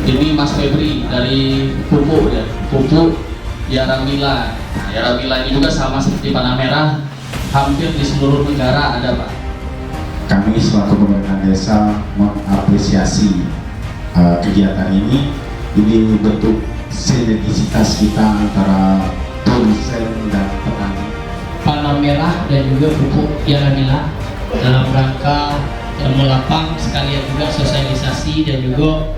Ini Mas Febri dari Pupuk ya, Pupuk Yaramila. Nah, Yaramila ini juga sama seperti Panah Merah, hampir di seluruh negara ada Pak. Kami selaku pemerintah desa mengapresiasi kegiatan ini bentuk sinergisitas kita antara produsen dan petani. Panah Merah dan juga Pupuk Yaramila dalam rangka melapang sekalian juga sosialisasi dan juga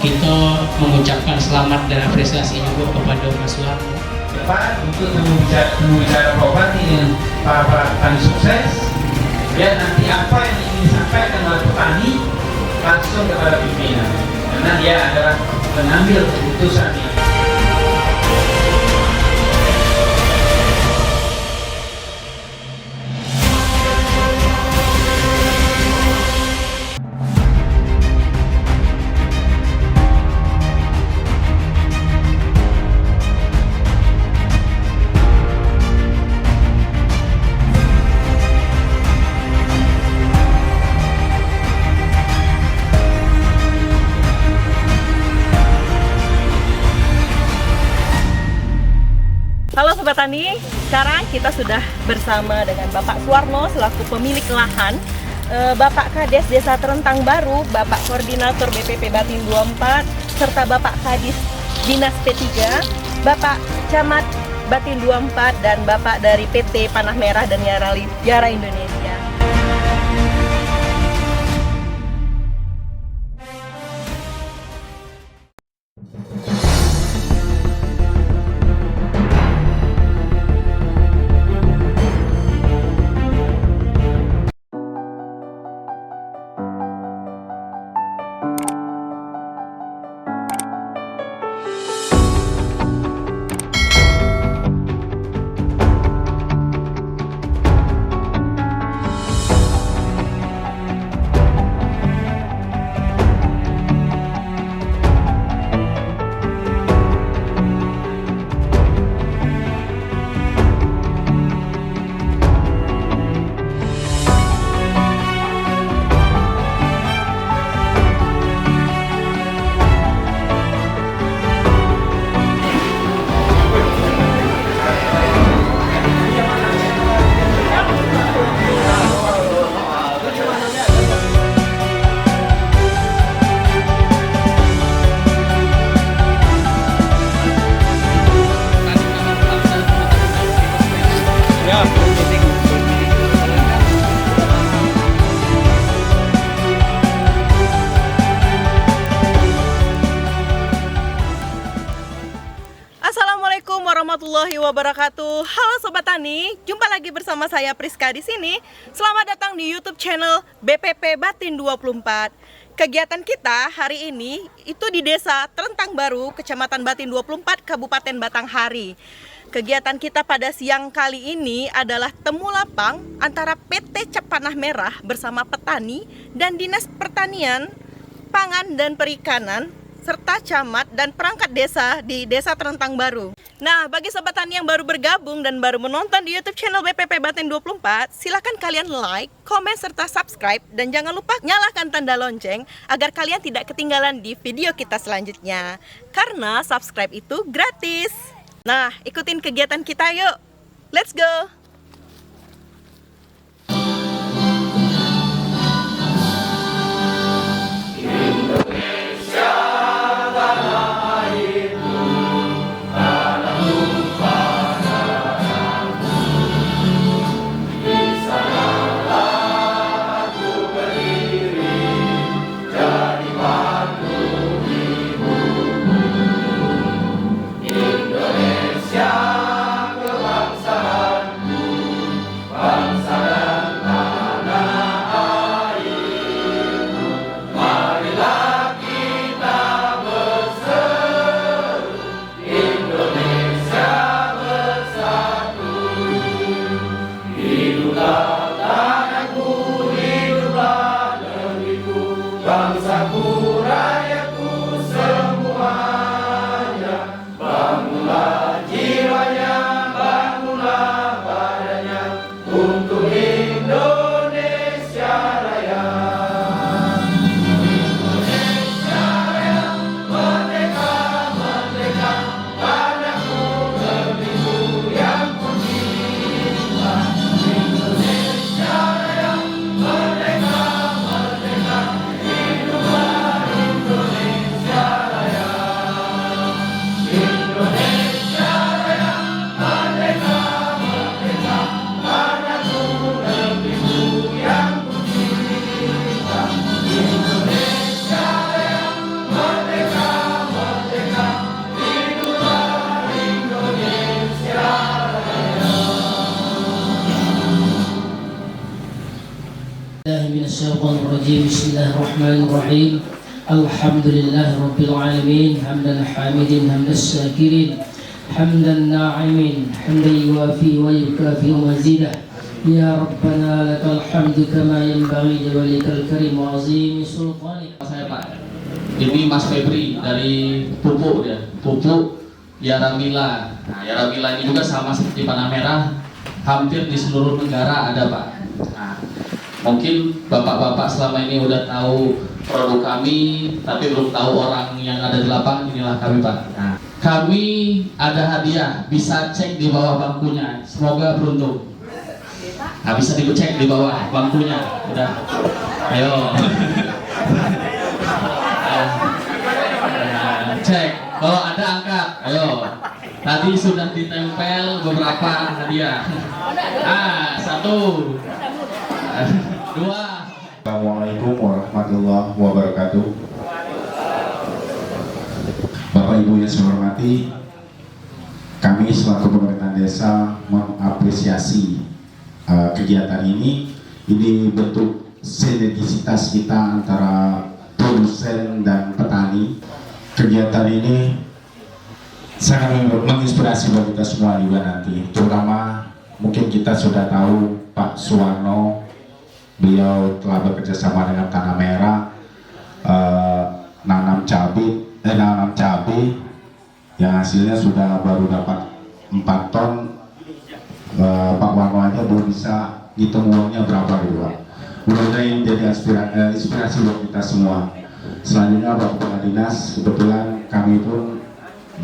kita mengucapkan selamat dan apresiasi juga kepada Mas Suwarno. Depan untuk membicarakan program ini para petani sukses, biar nanti apa yang ingin disampaikan oleh petani langsung kepada pimpinan, karena dia adalah pengambil keputusan ini. Halo Sobat Tani, sekarang kita sudah bersama dengan Bapak Suwarno selaku pemilik lahan, Bapak Kades Desa Terentang Baru, Bapak Koordinator BPP Batin 24, serta Bapak Kadis Dinas P3, Bapak Camat Batin 24, dan Bapak dari PT Panah Merah dan Yara Indonesia. Assalamualaikum warahmatullahi wabarakatuh. Halo Sobat Tani, jumpa lagi bersama saya Priska di sini. Selamat datang di YouTube channel BPP Batin 24. Kegiatan kita hari ini itu di Desa Terentang Baru, Kecamatan Batin 24, Kabupaten Batanghari. Kegiatan kita pada siang kali ini adalah temu lapang antara PT Cap Panah Merah bersama petani dan Dinas Pertanian, Pangan dan Perikanan, serta camat dan perangkat desa di Desa Terentang Baru. Nah, bagi sobat tani yang baru bergabung dan baru menonton di YouTube channel BPP Batin 24, silakan kalian like, komen serta subscribe, dan jangan lupa nyalakan tanda lonceng agar kalian tidak ketinggalan di video kita selanjutnya. Karena subscribe itu gratis. Nah, ikutin kegiatan kita yuk. Let's go. Bangsaku, rakyatku semuanya, bangunlah jiwanya, bangunlah badannya untuk Indonesia Raya. Indonesia الرجيم بسم الله الرحمن الرحيم الحمد لله رب العالمين حمدا حامدين حمدا الشاكرين حمدا ناعمين حمدا يوافي ويكافئ مزيده يا ربنا لك الحمد كما ينبغي لوجهك الكريم وعظيم سلطانك. Saya Pak, ini Mas Febri dari Pupuk ya, Pupuk Yaramila. Nah, Yaramila ini juga sama seperti Panah Merah, hampir di seluruh negara ada Pak. Nah, mungkin bapak-bapak selama ini udah tahu produk kami, tapi belum tahu orang yang ada di lapangan. Inilah kami Pak. Nah, kami ada hadiah, bisa cek di bawah bangkunya. Semoga beruntung. Nah, bisa dicek di bawah bangkunya. Udah, ayo. Cek, kalau ada angkat, ayo. Tadi sudah ditempel beberapa hadiah. Ah, 1, 2. Assalamualaikum warahmatullahi wabarakatuh. Bapak Ibu yang saya hormati, kami selaku pemerintahan desa mengapresiasi kegiatan ini. Ini bentuk sinergisitas kita antara produsen dan petani. Kegiatan ini sangat menginspirasi bagi kita semua juga nanti. Terutama mungkin kita sudah tahu Pak Suwarno, beliau telah bekerja sama dengan Tanah Merah, nanam cabai yang hasilnya sudah baru dapat 4 ton. Pak Warno aja belum bisa hitung uangnya berapa gitu Pak. Mudah-mudahan ini jadi inspirasi buat kita semua. Selanjutnya Bapak Kepala Dinas, kebetulan kami pun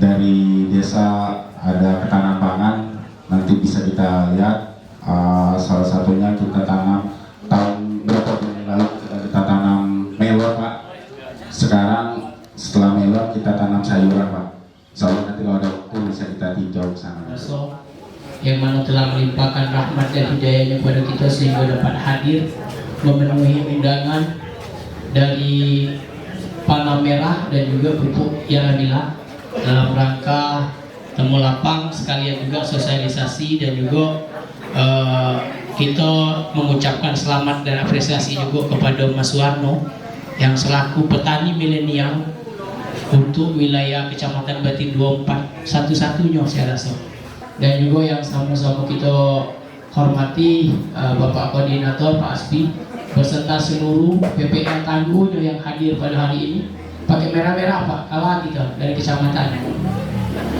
dari desa ada ketahanan pangan, nanti bisa kita lihat salah satunya kita tanam tahun berapa bulan lalu kita tanam melon Pak. Sekarang setelah melon kita tanam sayuran Pak. Insyaallah nanti kalau ada waktu bisa kita tinjau ke sana. Yang mana telah melimpahkan rahmat dan hidayahnya kepada kita sehingga dapat hadir memenuhi undangan dari Panah Merah dan juga Pupuk Yaramila dalam rangka temu lapang sekalian juga sosialisasi dan juga kita mengucapkan selamat dan apresiasi juga kepada Mas Warno yang selaku petani milenial untuk wilayah Kecamatan Batin 24 satu-satunya saya rasa. Dan juga yang sama-sama kita hormati Bapak Koordinator Pak Aspi beserta seluruh PPN Tangguhnya yang hadir pada hari ini. Pakai merah-merah Pak, kalah kita dari kecamatan.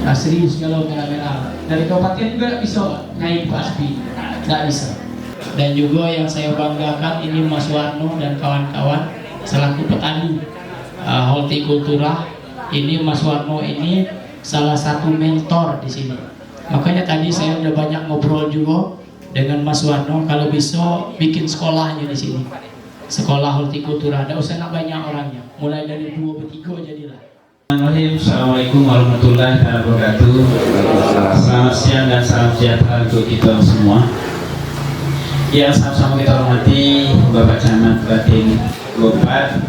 Nah, serius kalau merah-merah. Dari kabupaten juga tidak bisa naik Pak Aspi, tidak bisa. Dan juga yang saya banggakan ini Mas Warno dan kawan-kawan selaku petani hortikultura. Ini Mas Warno ini salah satu mentor di sini. Makanya tadi saya udah banyak ngobrol juga dengan Mas Warno, kalau bisa bikin sekolahnya di sini. Sekolah hortikultura, ada usah nak banyak orangnya. Mulai dari 2 ke 3 jadilah. Assalamualaikum warahmatullahi wabarakatuh. Selamat siang dan salam sejahtera untuk kita semua. Yang sama-sama kita hormati Bapak Camat Batin 24.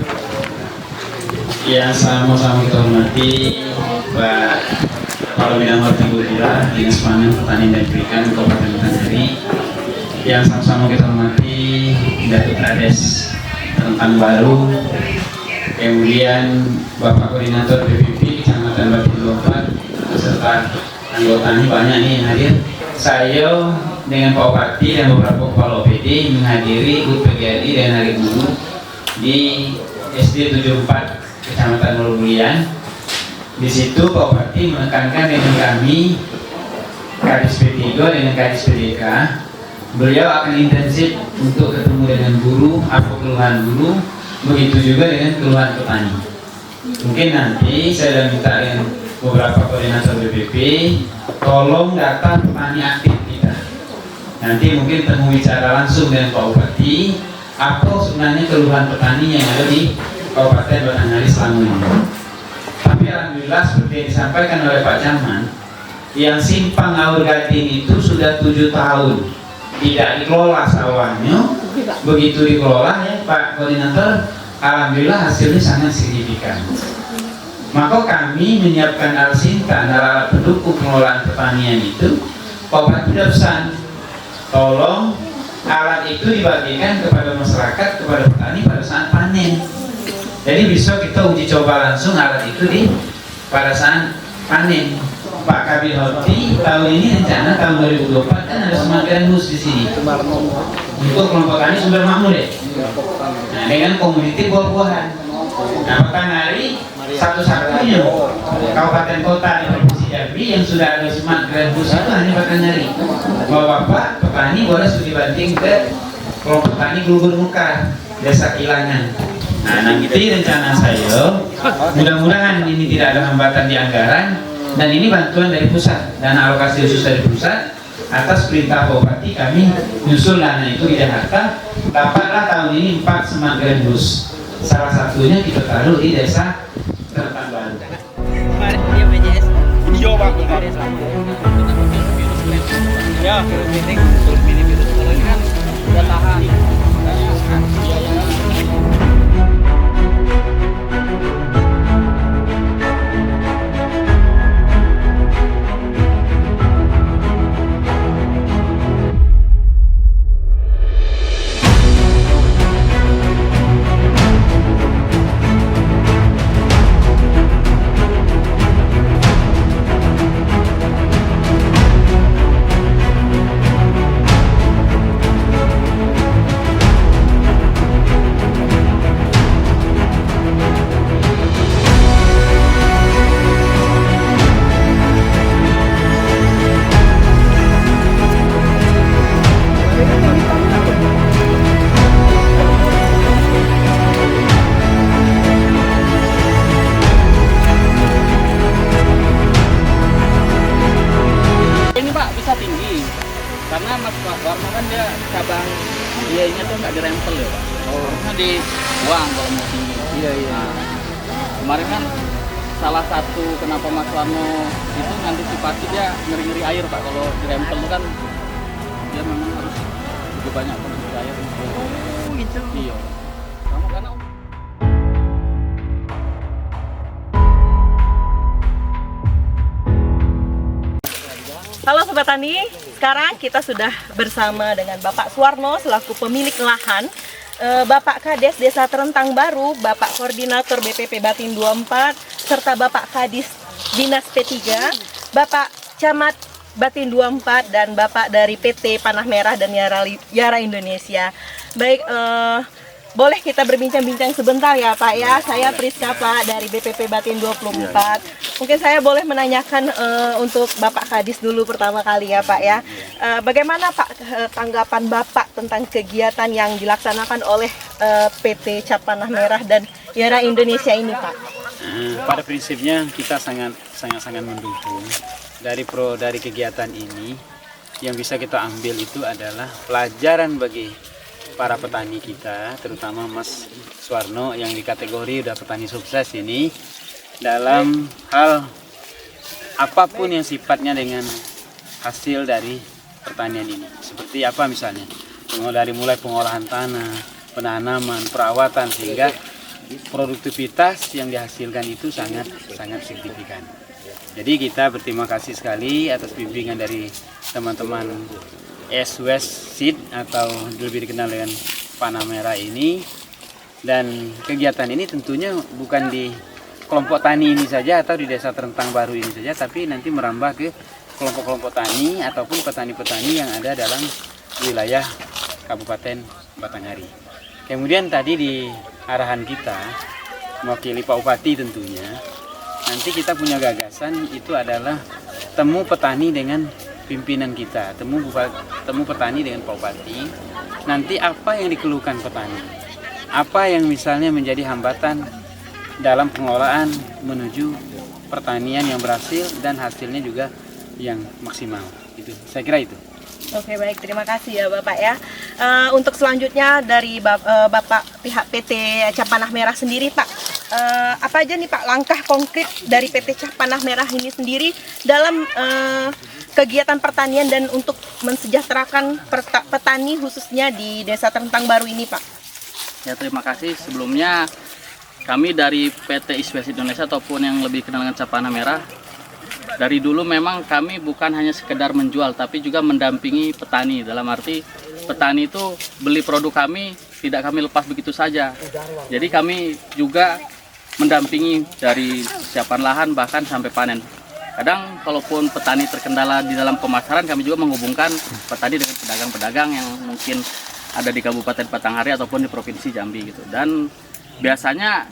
Yang sama-sama kita hormati Pak Kepala Bidang Hortikultura Dinas Pangan, Pertanian dan Perikanan Kabupaten Batanghari. Yang sama-sama kita hormati Datuk Kades Rentang Baru, kemudian Bapak Koordinator PPP Kecamatan Batin 24 beserta anggotanya banyak nih yang hadir. Saya dengan Pak Bupati dan beberapa kepala OPD menghadiri UPGRI dan Hari Guru di SD 74 Kecamatan Mulubulian. Di situ Pak Bupati menekankan dengan kami Kadis P3 dengan Kadis PDK, beliau akan intensif untuk ketemu dengan guru, apa keluhan guru, begitu juga dengan keluhan petani. Mungkin nanti saya minta dengan beberapa koordinator BPP, tolong data petani aktif kita. Nanti mungkin temu bicara langsung dengan Pak Bupati, apa sebenarnya keluhan petani yang ada di Kabupaten Batanghari selama ini. Tapi alhamdulillah seperti yang disampaikan oleh Pak Camat, yang simpang Aur Gading itu sudah 7 tahun tidak dikelola sawahnya. Begitu dikelola ya Pak Koordinator, alhamdulillah hasilnya sangat signifikan. Maka kami menyiapkan Alsintan, alat pendukung pengelolaan pertanian itu. Pak Bupati sudah pesan, tolong alat itu dibagikan kepada masyarakat, kepada petani pada saat panen. Jadi besok kita uji coba langsung alat itu pada saat panen. Pak Kabil Hoti tahun ini rencana tahun 2024 kan ada semanggiran khusus di sini untuk kelompok tani sumber makmur ya. Nah, dengan komuniti buah-buahan. Nah, Batanghari satu-satunya kabupaten kota di Provinsi Jambi yang sudah ada semanggiran khusus itu hanya Batanghari. Bapak petani boleh studi banding ke kelompok tani Gulgur Mekar, Desa Kilangan. Nah, nanti rencana saya, mudah-mudahan ini tidak ada hambatan di anggaran, dan ini bantuan dari pusat, dana alokasi khusus dari pusat. Atas perintah Bupati kami nyusul dana itu di Jakarta. Dapatlah tahun ini 4 semanggiran khusus. Salah satunya kita taruh di Desa Terentang Baru. Ya, virus ini kan udah tahan. Karena Mas Warno kan dia cabang dia tuh nggak dirempel ya Pak. Harusnya dibuang kalau mau tinggi. Iya. Nah, kemarin kan salah satu kenapa Mas Warno itu ngantisipasi dia ngeri-ngeri air Pak. Kalau dirempel itu kan dia memang harus lebih banyak ngeri air. Oh gitu. Iya. Karena Halo Sobat Tani, sekarang kita sudah bersama dengan Bapak Suwarno selaku pemilik lahan, Bapak Kades Desa Terentang Baru, Bapak Koordinator BPP Batin 24, serta Bapak Kadis Dinas P3, Bapak Camat Batin 24, dan Bapak dari PT Panah Merah dan Yara Indonesia. Baik, boleh kita berbincang-bincang sebentar ya Pak ya. Saya Priska Pak dari BPP Batin 24. Mungkin saya boleh menanyakan untuk Bapak Kadis dulu pertama kali ya Pak ya. Bagaimana Pak tanggapan Bapak tentang kegiatan yang dilaksanakan oleh PT Cap Panah Merah dan Yara Indonesia ini Pak? Pada prinsipnya kita sangat mendukung dari kegiatan ini. Yang bisa kita ambil itu adalah pelajaran bagi para petani kita, terutama Mas Suwarno yang di kategori udah petani sukses ini, dalam hal apapun yang sifatnya dengan hasil dari pertanian ini. Seperti apa misalnya, dari mulai pengolahan tanah, penanaman, perawatan, sehingga produktivitas yang dihasilkan itu sangat signifikan. Jadi kita berterima kasih sekali atas bimbingan dari teman-teman S-West Seed atau lebih dikenal dengan Panah Merah ini. Dan kegiatan ini tentunya bukan di kelompok tani ini saja atau di Desa Terentang Baru ini saja, tapi nanti merambah ke kelompok-kelompok tani ataupun petani-petani yang ada dalam wilayah Kabupaten Batanghari. Kemudian tadi di arahan kita mewakili Pak Bupati tentunya, nanti kita punya gagasan itu adalah temu petani dengan pimpinan kita, temu petani dengan Pak Bupati. Nanti apa yang dikeluhkan petani, apa yang misalnya menjadi hambatan dalam pengelolaan menuju pertanian yang berhasil dan hasilnya juga yang maksimal. Itu saya kira itu. Oke, baik, terima kasih ya Bapak ya. Untuk selanjutnya dari Bapak pihak PT Cap Panah Merah sendiri Pak, apa aja nih Pak langkah konkret dari PT Cap Panah Merah ini sendiri dalam kegiatan pertanian dan untuk mensejahterakan petani khususnya di Desa Terentang Baru ini Pak? ya terima kasih. Sebelumnya kami dari PT Iswes Indonesia ataupun yang lebih kenal dengan Cap Panah Merah, dari dulu memang kami bukan hanya sekedar menjual tapi juga mendampingi petani. Dalam arti petani itu beli produk kami tidak kami lepas begitu saja. Jadi kami juga mendampingi dari persiapan lahan bahkan sampai panen. Kadang kalaupun petani terkendala di dalam pemasaran, kami juga menghubungkan petani dengan pedagang-pedagang yang mungkin ada di Kabupaten Batanghari ataupun di Provinsi Jambi gitu. Dan biasanya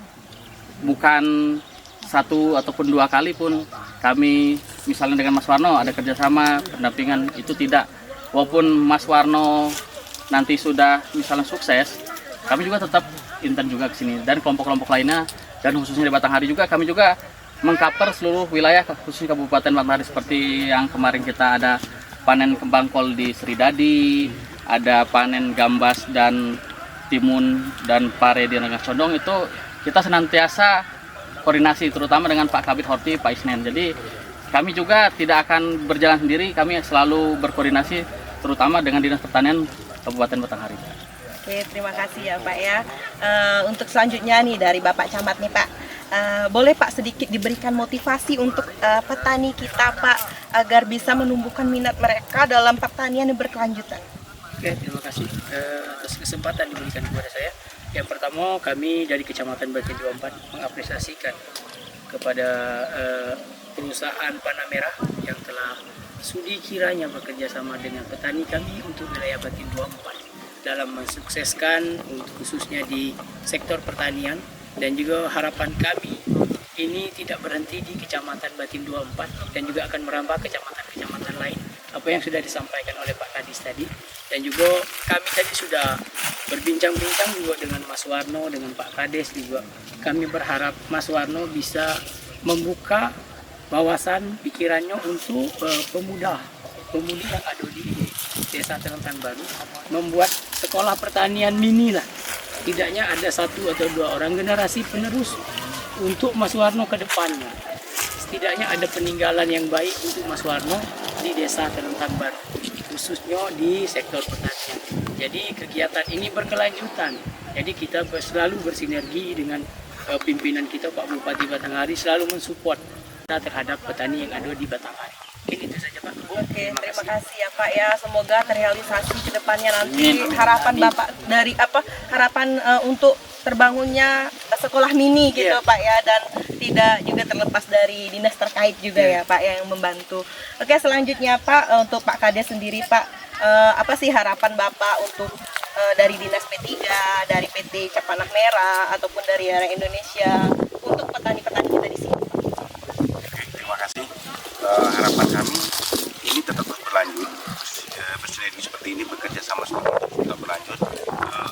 bukan satu ataupun dua kali pun kami misalnya dengan Mas Warno ada kerjasama pendampingan, itu tidak. Walaupun Mas Warno nanti sudah misalnya sukses, kami juga tetap intern juga ke sini, dan kelompok-kelompok lainnya, dan khususnya di Batanghari juga kami juga mengcover seluruh wilayah khususnya Kabupaten Batanghari, seperti yang kemarin kita ada panen kembang kol di Seridadi, ada panen gambas dan timun dan pare di Rengas Condong. Itu kita senantiasa koordinasi terutama dengan Pak Kabid Horti, Pak Isnen. Jadi kami juga tidak akan berjalan sendiri, kami selalu berkoordinasi terutama dengan Dinas Pertanian Kabupaten Batanghari. Oke, terima kasih ya Pak ya. Untuk selanjutnya nih dari Bapak Camat nih Pak, boleh Pak sedikit diberikan motivasi untuk petani kita Pak agar bisa menumbuhkan minat mereka dalam pertanian yang berkelanjutan. Oke, terima kasih atas kesempatan diberikan kepada saya. Yang pertama, kami dari Kecamatan Batin 24 mengapresiasikan kepada perusahaan Panah Merah yang telah sudi kiranya bekerja sama dengan petani kami untuk wilayah Batin 24 dalam mensukseskan khususnya di sektor pertanian, dan juga harapan kami ini tidak berhenti di Kecamatan Batin 24 dan juga akan merambah kecamatan-kecamatan lain, apa yang sudah disampaikan oleh Pak Kadis tadi. Dan juga kami tadi sudah berbincang-bincang juga dengan Mas Warno, dengan Pak Kades juga. Kami berharap Mas Warno bisa membuka wawasan pikirannya untuk pemuda yang ada di Desa Terentang Baru, membuat sekolah pertanian mini lah. Tidaknya ada satu atau dua orang generasi penerus untuk Mas Warno ke depannya. Setidaknya ada peninggalan yang baik untuk Mas Warno di Desa Terentang Baru, khususnya di sektor pertanian. Jadi kegiatan ini berkelanjutan. Jadi kita selalu bersinergi dengan pimpinan kita Pak Bupati Batanghari, selalu mensupport terhadap petani yang ada di Batanghari. Mungkin itu saja Pak. Oke, terima kasih ya Pak ya. Semoga terrealisasi ke depannya nanti harapan Bapak dari harapan untuk terbangunnya sekolah mini gitu Pak ya, dan tidak juga terlepas dari dinas terkait juga ya Pak yang membantu. Oke, selanjutnya Pak untuk Pak Kades sendiri Pak, apa sih harapan Bapak untuk dari Dinas P3, dari PT Cap Panah Merah ataupun dari Yara Indonesia untuk petani-petani kita di sini? Terima kasih. Harapan kami ini tetap berlanjut, bersinergi seperti ini, bekerja sama tetap berlanjut.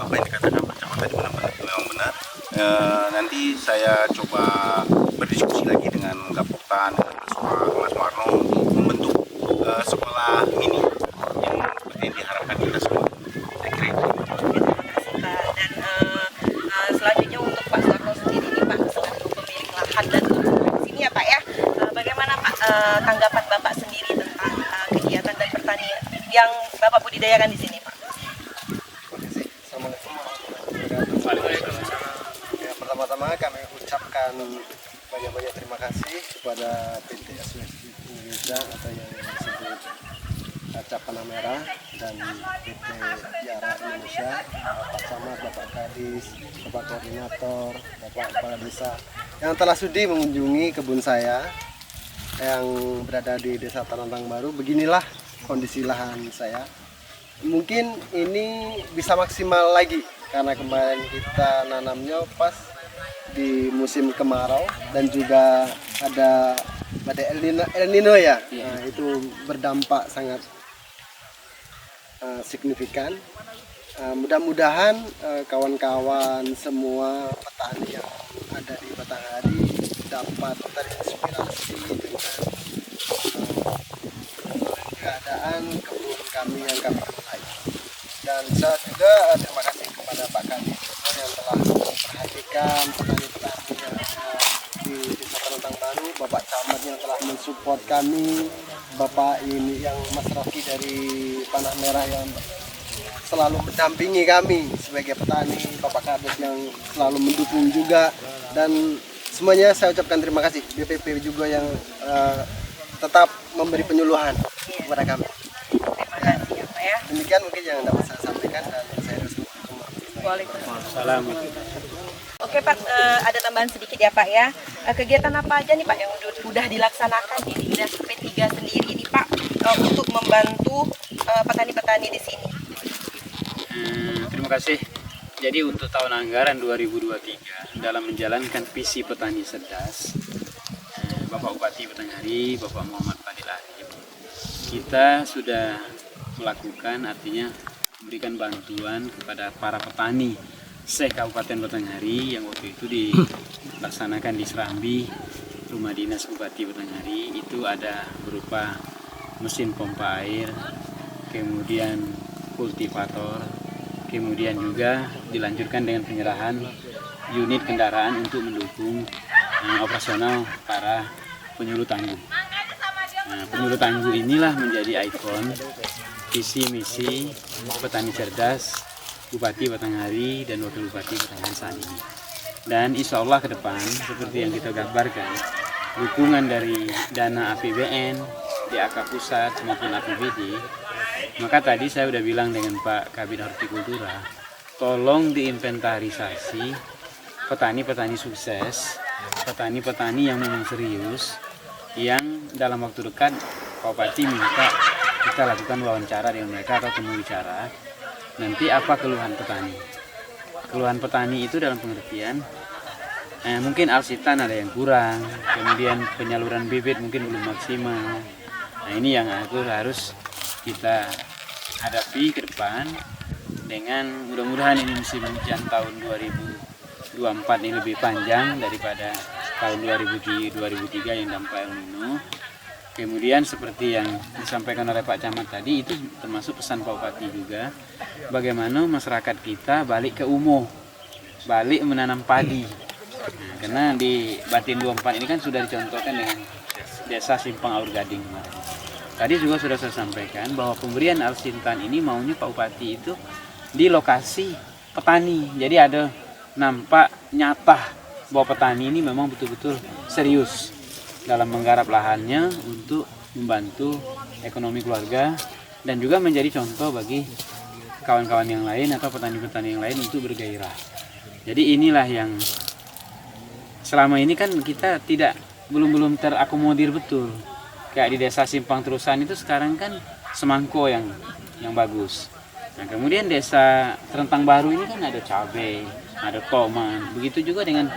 Apa yang dikatakan Pak Camat tadi memang benar. Nanti saya coba berdiskusi lagi dengan Gapoktan, dengan Mas Warno untuk membentuk sekolah mini yang seperti yang diharapkan kita semua. Saya kira itu. Terima kasih Pak. Dan selanjutnya untuk Pak Sarno sendiri nih Pak, selaku pemilik lahan dan di sini ya Pak ya, bagaimana Pak tanggapan Bapak sendiri tentang kegiatan dan pertanian yang Bapak budidayakan di sini Pak? Ya, pertama-tama kami ucapkan banyak-banyak terima kasih kepada PT SWS Indonesia atau yang disebut Cap Panah Merah dan PT Yara Indonesia, Bapak Camat, Bapak Kadis, Bapak Koordinator, Bapak Kepala Desa yang telah sudi mengunjungi kebun saya yang berada di Desa Terentang Baru. Beginilah kondisi lahan saya. Mungkin ini bisa maksimal lagi karena kemarin kita nanamnya pas di musim kemarau dan juga ada badai El Nino ya. Nah, itu berdampak sangat signifikan. Mudah-mudahan kawan-kawan semua petani yang ada di Batanghari dapat terinspirasi dengan keadaan kebun kami yang kami mulai. Dan saya juga terima kasih kepada Pak Kadis yang telah memperhatikan petani-petani yang di Desa Terentang Baru, Bapak Camat yang telah mensupport kami, Bapak ini yang Mas Rocky dari Panah Merah yang selalu mendampingi kami sebagai petani, Bapak Kadis yang selalu mendukung juga, dan semuanya saya ucapkan terima kasih. BPP juga yang tetap memberi penyuluhan kepada kami. Terima kasih ya Pak ya. Demikian mungkin yang dapat saya sampaikan dan saya resmi. Waalaikumsalam. Salam. Oke Pak, ada tambahan sedikit ya Pak ya. Kegiatan apa aja nih Pak yang udah dilaksanakan di Dinas P3 sendiri nih Pak untuk membantu petani-petani di sini? Terima kasih. Jadi untuk tahun anggaran 2023 dalam menjalankan visi petani cerdas, Bapak Bupati Batanghari, Bapak Muhammad Fadil Arif, kita sudah melakukan, artinya memberikan bantuan kepada para petani se-Kabupaten Batanghari yang waktu itu dilaksanakan di Serambi, Rumah Dinas Bupati Batanghari. Itu ada berupa mesin pompa air, kemudian kultivator, kemudian juga dilanjutkan dengan penyerahan unit kendaraan untuk mendukung operasional para penyuluh tangguh. Nah, penyuluh tangguh inilah menjadi ikon visi misi petani cerdas Bupati Batanghari dan Wakil Bupati Batanghari saat ini. Dan insya Allah ke depan seperti yang kita gambarkan, dukungan dari dana APBN, DAK pusat maupun APBD, maka tadi saya sudah bilang dengan Pak Kabid Hortikultura, tolong diinventarisasi petani-petani sukses, petani-petani yang memang serius, yang dalam waktu dekat Pak Bupati minta kita lakukan wawancara dengan mereka atau temu bicara. Nanti apa keluhan petani? Keluhan petani itu dalam pengertian mungkin alsitan ada yang kurang, kemudian penyaluran bibit mungkin belum maksimal. Nah ini yang harus kita hadapi ke depan dengan mudah-mudahan ini musim hujan tahun 2024 ini lebih panjang daripada tahun 2003 yang dampak El Nino. Kemudian seperti yang disampaikan oleh Pak Camat tadi, itu termasuk pesan Pak Bupati juga, bagaimana masyarakat kita balik ke umuh, balik menanam padi. Nah, karena di Batin 24 ini kan sudah dicontohkan dengan desa Simpang Aur Gading kemarin. Tadi juga sudah saya sampaikan bahwa pemberian alsintan ini maunya Pak Bupati itu di lokasi petani. Jadi ada nampak nyata bahwa petani ini memang betul-betul serius dalam menggarap lahannya untuk membantu ekonomi keluarga dan juga menjadi contoh bagi kawan-kawan yang lain atau petani-petani yang lain untuk bergairah. Jadi inilah yang selama ini kan kita belum terakomodir betul. Kayak di desa Simpang Terusan itu sekarang kan semangko yang bagus. Nah, kemudian desa Terentang Baru ini kan ada cabai, ada toman. Begitu juga dengan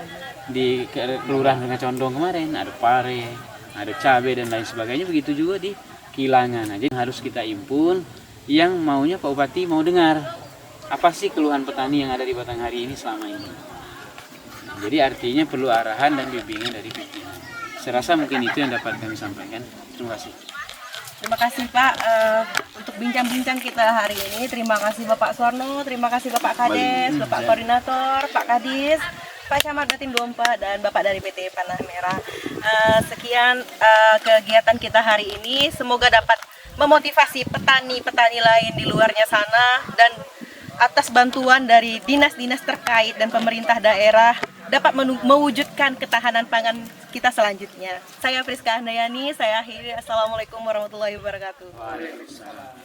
di Kelurahan Rengas Condong kemarin ada pare, ada cabai dan lain sebagainya. Begitu juga di Kilangan. Nah, jadi harus kita impun yang maunya Pak Bupati mau dengar apa sih keluhan petani yang ada di Batanghari ini selama ini. Nah, jadi artinya perlu arahan dan bimbingan dari pimpinan. Saya rasa mungkin itu yang dapat kami sampaikan. Terima kasih. Terima kasih Pak untuk bincang-bincang kita hari ini. Terima kasih Bapak Suwarno, terima kasih Bapak Kades, Bapak Koordinator, Pak Kadis, Pak Camat Batin 24 dan Bapak dari PT Panah Merah. Sekian kegiatan kita hari ini. Semoga dapat memotivasi petani-petani lain di luarnya sana dan atas bantuan dari dinas-dinas terkait dan pemerintah daerah dapat mewujudkan ketahanan pangan kita selanjutnya. Saya Priska Handayani, saya akhiri. Assalamualaikum warahmatullahi wabarakatuh. Waalaikumsalam.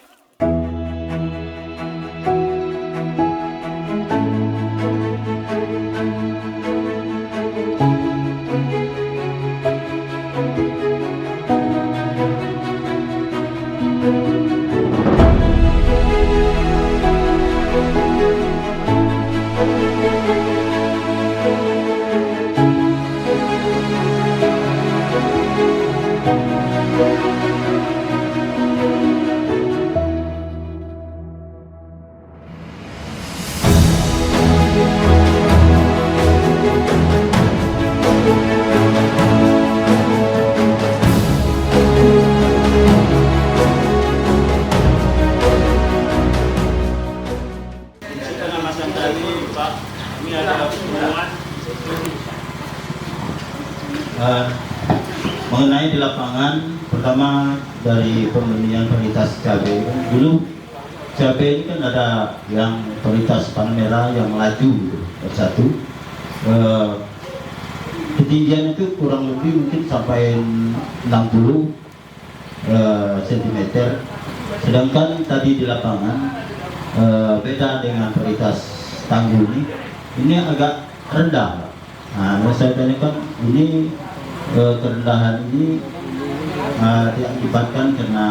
Mengenai di lapangan, pertama dari pembelian varietas cabai. Dulu cabai ini kan ada yang varietas Panah Merah yang melaju satu. Ketinggian itu kurang lebih mungkin sampai 60 cm. Sedangkan tadi di lapangan beda dengan varietas tanggul ini agak rendah. Nah, saya tanyakan ini kerendahan ini diakibatkan karena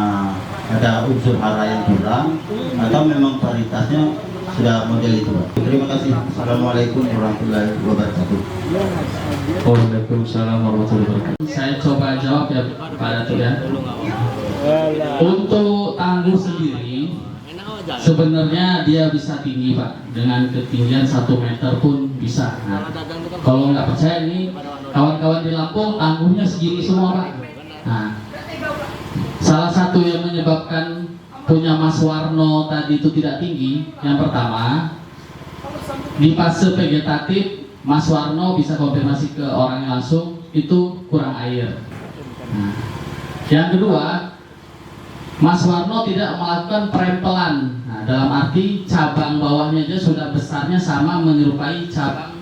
ada unsur hara yang kurang atau memang kualitasnya sudah model itu. Terima kasih. Assalamualaikum warahmatullahi wabarakatuh. Waalaikumsalam warahmatullahi wabarakatuh. Saya coba jawab ya Pak Datuk ya. Untuk tanggul sendiri sebenarnya dia bisa tinggi Pak, dengan ketinggian 1 meter pun bisa. Nah, kalau nggak percaya ini kawan-kawan di Lampung tanggulnya segini semua Pak. Nah, salah satu yang menyebabkan punya Mas Warno tadi itu tidak tinggi, yang pertama di fase vegetatif Mas Warno bisa konfirmasi ke orangnya langsung itu kurang air. Nah, yang kedua Mas Warno tidak melakukan prempelan. Nah, dalam arti cabang bawahnya aja sudah besarnya sama menyerupai cabang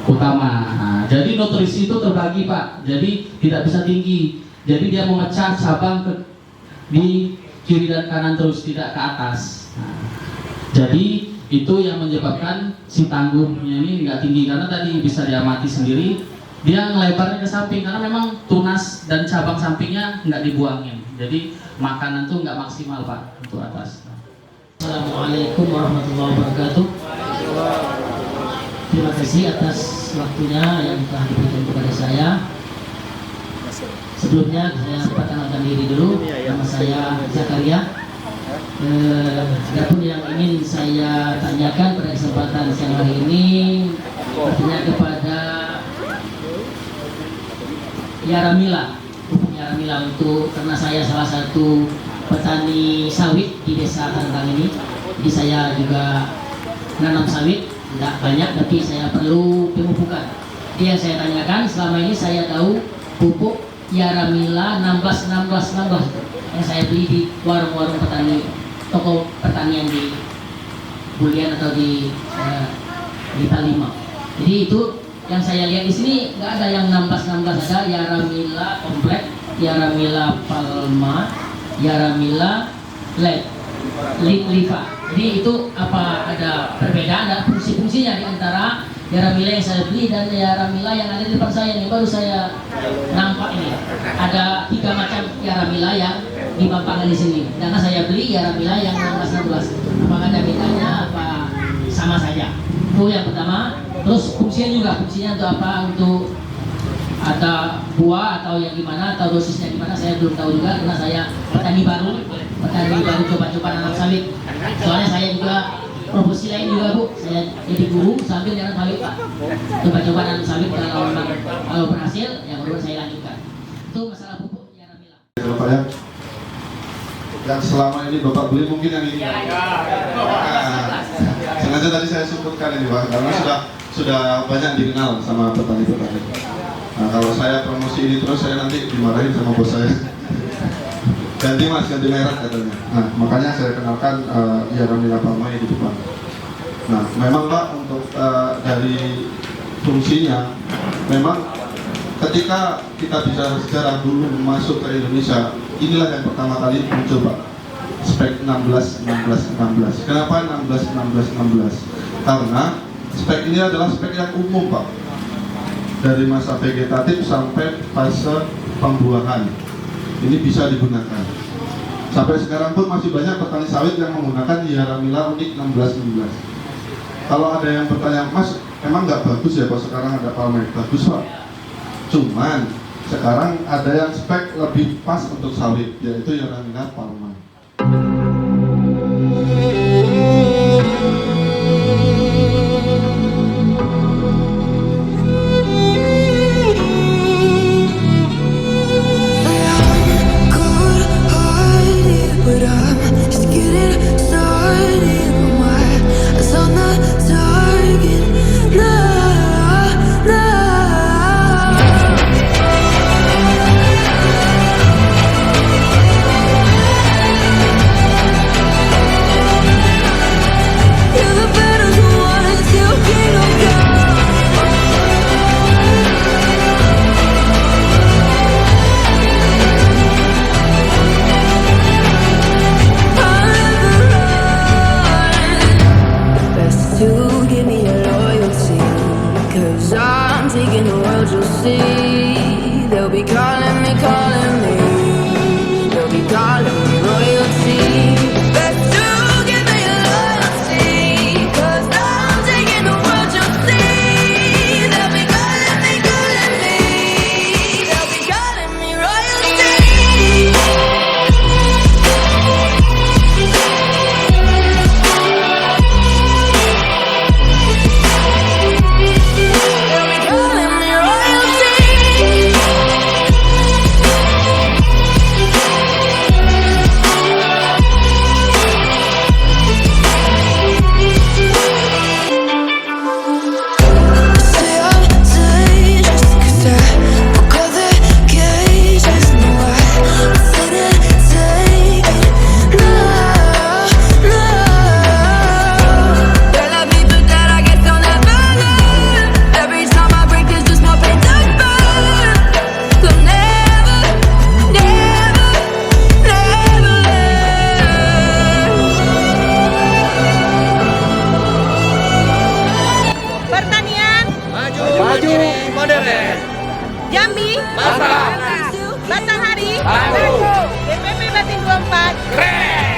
utama. Nah, jadi nutrisi itu terbagi Pak, jadi tidak bisa tinggi. Jadi dia memecah cabang di kiri dan kanan terus, tidak ke atas. Nah, jadi itu yang menyebabkan si tangguhnya ini nggak tinggi, karena tadi bisa diamati sendiri dia ngelebarnya ke samping karena memang tunas dan cabang sampingnya nggak dibuangin. Jadi makanan tuh nggak maksimal Pak untuk atas. Assalamualaikum warahmatullahi wabarakatuh. Terima kasih atas waktunya yang telah diberikan kepada saya. Sebelumnya saya perkenalkan diri dulu, nama saya Zakaria. Adapun yang ingin saya tanyakan pada kesempatan siang hari ini bertanya kepada Yaramila, untuk karena saya salah satu petani sawit di desa Tantang ini, jadi saya juga menanam sawit, tidak banyak tapi saya perlu pemupukan. Jadi yang saya tanyakan selama ini saya tahu pupuk Yaramila 16 yang saya beli di warung-warung petani, toko pertanian di Bulian atau di Palima. Jadi itu yang saya lihat di sini nggak ada yang 16, ada Yaramila komplek, Yaramila Palma, Yaramila Liva. Jadi itu apa ada perbedaan, ada fungsi-fungsinya di antara Yaramila yang saya beli dan Yaramila yang ada di depan saya ini, baru saya nampak ini. Ada 3 macam Yaramila yang dipampangkan di sini. Karena saya beli Yaramila yang 16. Apakah ada bedanya apa sama saja? Itu yang pertama. Terus fungsinya untuk apa? Untuk ada buah atau yang gimana, atau dosisnya gimana, saya belum tahu juga karena saya petani baru coba-coba nanam sawit. Soalnya saya juga profesi lain juga Bu, saya jadi guru sambil nanam sawit Pak. Coba-coba nanam sawit, kalau berhasil yang baru saya lanjutkan. Itu masalah pupuk Yaramila. Bapak ya, yang selama ini Bapak beli mungkin yang ini. Sengaja tadi saya sebutkan ini Pak, karena sudah banyak dikenal sama petani-petani. Nah, kalau saya promosi ini terus saya nanti dimarahin sama bos saya. Ganti mas, ganti merek katanya. Nah, makanya saya kenalkan Yaramila Palma di depan. Nah, memang Pak untuk dari fungsinya, memang ketika kita bicara sejarah dulu masuk ke Indonesia, inilah yang pertama kali muncul Pak. Spek 16. Kenapa 16? Karena spek ini adalah spek yang umum Pak. Dari masa vegetatif sampai fase pembuahan. Ini bisa digunakan. Sampai sekarang pun masih banyak petani sawit yang menggunakan Yaramila unik 16. Kalau ada yang bertanya, Mas, emang nggak bagus ya kalau sekarang ada Palma? Bagus Pak. Cuman sekarang ada yang spek lebih pas untuk sawit, yaitu Yaramila Palma. Keren. Jambi, Mantap. Batanghari, Bagus. BPP Batin 24, Keren.